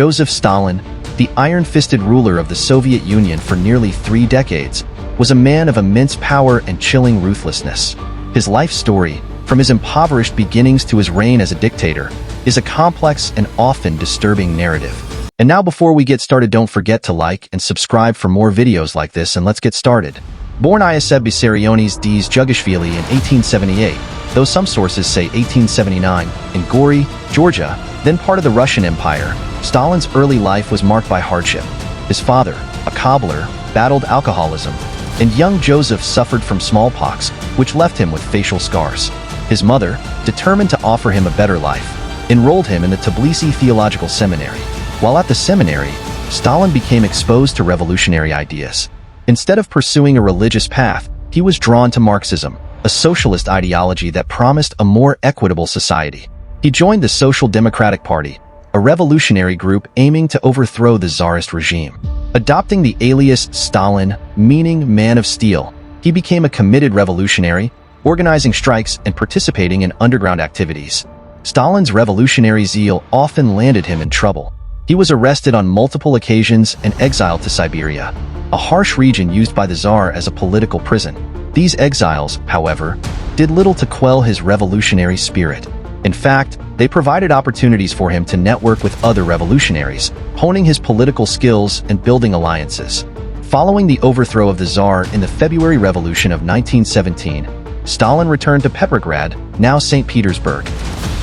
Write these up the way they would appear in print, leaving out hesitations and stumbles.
Joseph Stalin, the iron-fisted ruler of the Soviet Union for nearly 3 decades, was a man of immense power and chilling ruthlessness. His life story, from his impoverished beginnings to his reign as a dictator, is a complex and often disturbing narrative. And now, before we get started, don't forget to like and subscribe for more videos like this, and let's get started. Born Ioseb Vissarionis des Jugashvili in 1878, though some sources say 1879, in Gori, Georgia, then part of the Russian Empire, Stalin's early life was marked by hardship. His father, a cobbler, battled alcoholism, and young Joseph suffered from smallpox, which left him with facial scars. His mother, determined to offer him a better life, enrolled him in the Tbilisi Theological Seminary. While at the seminary, Stalin became exposed to revolutionary ideas. Instead of pursuing a religious path, he was drawn to Marxism, a socialist ideology that promised a more equitable society. He joined the Social Democratic Party, a revolutionary group aiming to overthrow the Tsarist regime. Adopting the alias Stalin, meaning man of steel, he became a committed revolutionary, organizing strikes and participating in underground activities. Stalin's revolutionary zeal often landed him in trouble. He was arrested on multiple occasions and exiled to Siberia, a harsh region used by the Tsar as a political prison. These exiles, however, did little to quell his revolutionary spirit. In fact, they provided opportunities for him to network with other revolutionaries, honing his political skills and building alliances. Following the overthrow of the Tsar in the February Revolution of 1917, Stalin returned to Petrograd, now St. Petersburg.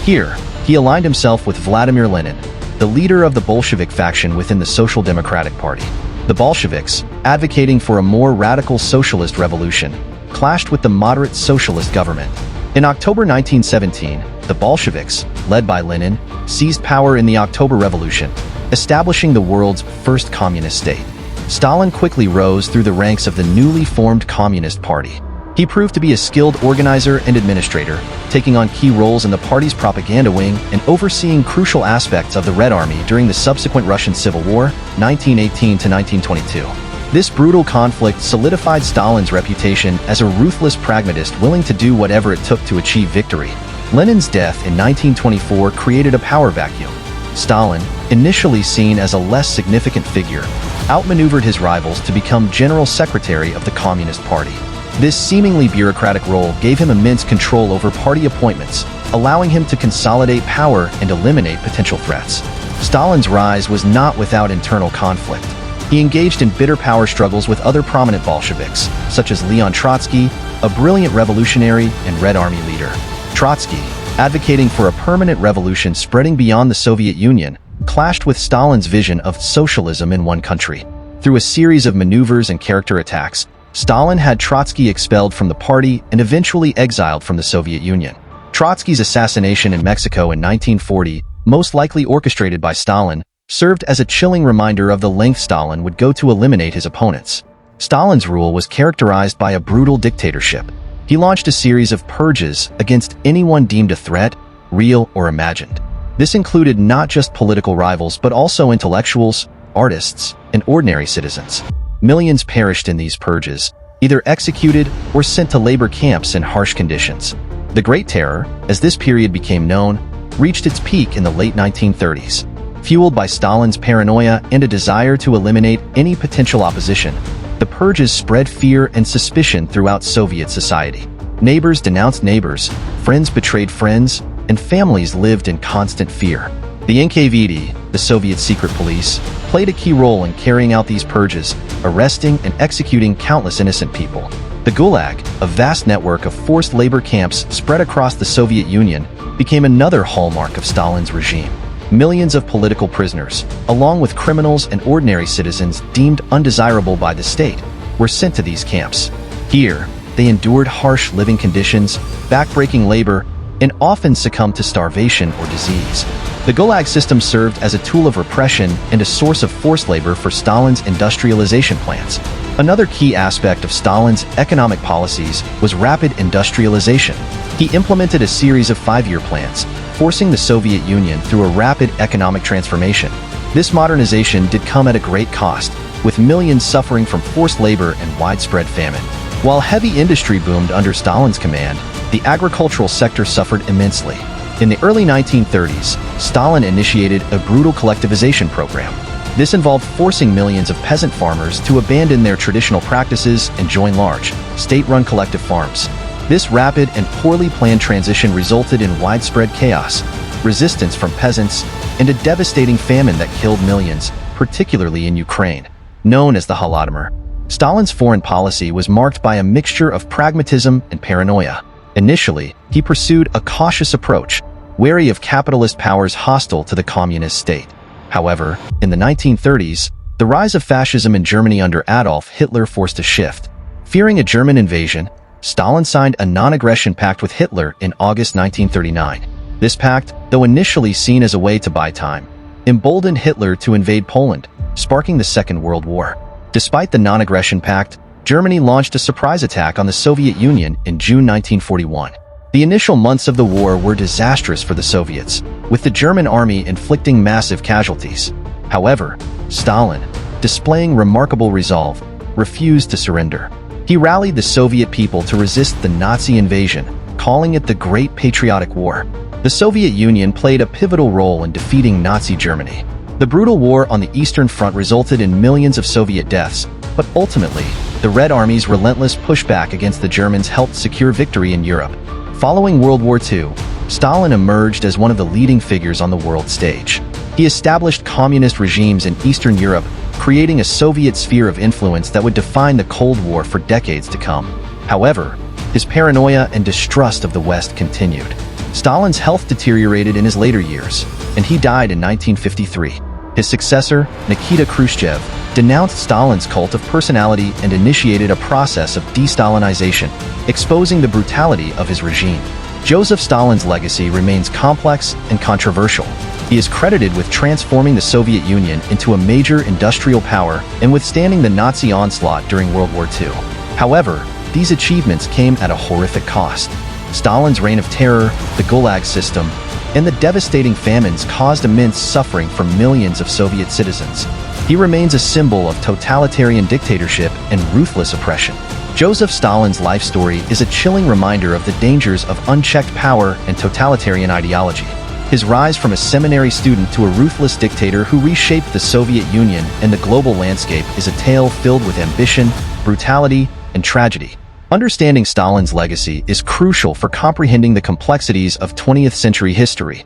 Here, he aligned himself with Vladimir Lenin, the leader of the Bolshevik faction within the Social Democratic Party. The Bolsheviks, advocating for a more radical socialist revolution, clashed with the moderate socialist government. In October 1917, the Bolsheviks, led by Lenin, seized power in the October Revolution, establishing the world's first communist state. Stalin quickly rose through the ranks of the newly formed Communist Party. He proved to be a skilled organizer and administrator, taking on key roles in the party's propaganda wing and overseeing crucial aspects of the Red Army during the subsequent Russian Civil War, 1918 to 1922. This brutal conflict solidified Stalin's reputation as a ruthless pragmatist willing to do whatever it took to achieve victory. Lenin's death in 1924 created a power vacuum. Stalin, initially seen as a less significant figure, outmaneuvered his rivals to become General Secretary of the Communist Party. This seemingly bureaucratic role gave him immense control over party appointments, allowing him to consolidate power and eliminate potential threats. Stalin's rise was not without internal conflict. He engaged in bitter power struggles with other prominent Bolsheviks, such as Leon Trotsky, a brilliant revolutionary and Red Army leader. Trotsky, advocating for a permanent revolution spreading beyond the Soviet Union, clashed with Stalin's vision of socialism in one country. Through a series of maneuvers and character attacks, Stalin had Trotsky expelled from the party and eventually exiled from the Soviet Union. Trotsky's assassination in Mexico in 1940, most likely orchestrated by Stalin, served as a chilling reminder of the length Stalin would go to eliminate his opponents. Stalin's rule was characterized by a brutal dictatorship. He launched a series of purges against anyone deemed a threat, real or imagined. This included not just political rivals but also intellectuals, artists, and ordinary citizens. Millions perished in these purges, either executed or sent to labor camps in harsh conditions. The Great Terror, as this period became known, reached its peak in the late 1930s. Fueled by Stalin's paranoia and a desire to eliminate any potential opposition, the purges spread fear and suspicion throughout Soviet society. Neighbors denounced neighbors, friends betrayed friends, and families lived in constant fear. The NKVD, the Soviet secret police, played a key role in carrying out these purges, arresting and executing countless innocent people. The Gulag, a vast network of forced labor camps spread across the Soviet Union, became another hallmark of Stalin's regime. Millions of political prisoners, along with criminals and ordinary citizens deemed undesirable by the state, were sent to these camps. Here, they endured harsh living conditions, backbreaking labor, and often succumbed to starvation or disease. The Gulag system served as a tool of repression and a source of forced labor for Stalin's industrialization plans. Another key aspect of Stalin's economic policies was rapid industrialization. He implemented a series of 5-year plans, forcing the Soviet Union through a rapid economic transformation. This modernization did come at a great cost, with millions suffering from forced labor and widespread famine. While heavy industry boomed under Stalin's command, the agricultural sector suffered immensely. In the early 1930s, Stalin initiated a brutal collectivization program. This involved forcing millions of peasant farmers to abandon their traditional practices and join large, state-run collective farms. This rapid and poorly planned transition resulted in widespread chaos, resistance from peasants, and a devastating famine that killed millions, particularly in Ukraine, known as the Holodomor. Stalin's foreign policy was marked by a mixture of pragmatism and paranoia. Initially, he pursued a cautious approach, wary of capitalist powers hostile to the communist state. However, in the 1930s, the rise of fascism in Germany under Adolf Hitler forced a shift. Fearing a German invasion, Stalin signed a non-aggression pact with Hitler in August 1939. This pact, though initially seen as a way to buy time, emboldened Hitler to invade Poland, sparking the Second World War. Despite the non-aggression pact, Germany launched a surprise attack on the Soviet Union in June 1941. The initial months of the war were disastrous for the Soviets, with the German army inflicting massive casualties. However, Stalin, displaying remarkable resolve, refused to surrender. He rallied the Soviet people to resist the Nazi invasion, calling it the Great Patriotic War. The Soviet Union played a pivotal role in defeating Nazi Germany. The brutal war on the Eastern Front resulted in millions of Soviet deaths, but ultimately, the Red Army's relentless pushback against the Germans helped secure victory in Europe. Following World War II, Stalin emerged as one of the leading figures on the world stage. He established communist regimes in Eastern Europe, creating a Soviet sphere of influence that would define the Cold War for decades to come. However, his paranoia and distrust of the West continued. Stalin's health deteriorated in his later years, and he died in 1953. His successor, Nikita Khrushchev, denounced Stalin's cult of personality and initiated a process of de-Stalinization, exposing the brutality of his regime. Joseph Stalin's legacy remains complex and controversial. He is credited with transforming the Soviet Union into a major industrial power and withstanding the Nazi onslaught during World War II. However, these achievements came at a horrific cost. Stalin's reign of terror, the Gulag system, and the devastating famines caused immense suffering for millions of Soviet citizens. He remains a symbol of totalitarian dictatorship and ruthless oppression. Joseph Stalin's life story is a chilling reminder of the dangers of unchecked power and totalitarian ideology. His rise from a seminary student to a ruthless dictator who reshaped the Soviet Union and the global landscape is a tale filled with ambition, brutality, and tragedy. Understanding Stalin's legacy is crucial for comprehending the complexities of 20th century history.